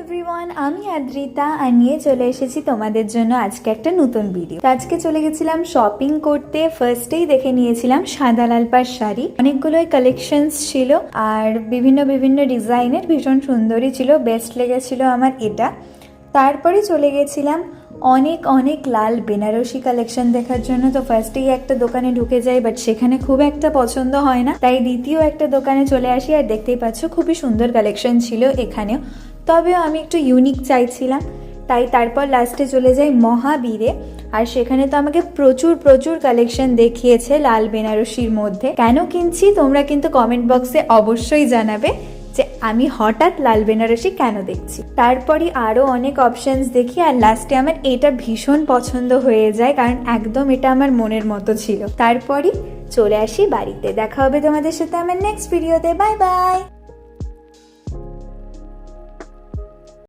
Everyone, আমি আদ্রিতা আর নিয়ে চলে এসেছি তোমাদের জন্য আজকে একটা নতুন ভিডিও। আজকে চলে গেছিলাম শপিং করতে। ফার্স্টেই দেখে নিয়েছিলাম সাদা লাল পাড় শাড়ি, অনেকগুলোই কালেকশনস ছিল আর বিভিন্ন বিভিন্ন ডিজাইনের, ভীষণ সুন্দরই ছিল। বেস্ট লেগেছিল আমার এটা। তারপরে চলে গেছিলাম অনেক অনেক লাল বেনারসি কালেকশন দেখার জন্য। তো ফার্স্টেই একটা দোকানে ঢুকে যাই, বাট সেখানে খুব একটা পছন্দ হয় না, তাই দ্বিতীয় একটা দোকানে চলে আসি। আর দেখতেই পাচ্ছ খুবই সুন্দর কালেকশন ছিল এখানেও, তবেও আমি একটু ইউনিক চাইছিলাম, তাই তারপর লাস্টে চলে যাই মহাবীরে। আর সেখানে তো আমাকে প্রচুর প্রচুর কালেকশন দেখিয়েছে লাল বেনারসির মধ্যে। কেন কিনছি তোমরা কিন্তু কমেন্ট বক্সে অবশ্যই জানাবে যে আমি হঠাৎ লাল বেনারসি কেন দেখছি। তারপরে আরও অনেক অপশনস দেখি আর লাস্টে আমার এটা ভীষণ পছন্দ হয়ে যায়, কারণ একদম এটা আমার মনের মতো ছিল। তারপরে চলে আসি বাড়িতে। দেখা হবে তোমাদের সাথে আমার নেক্সট ভিডিওতে। Bye bye.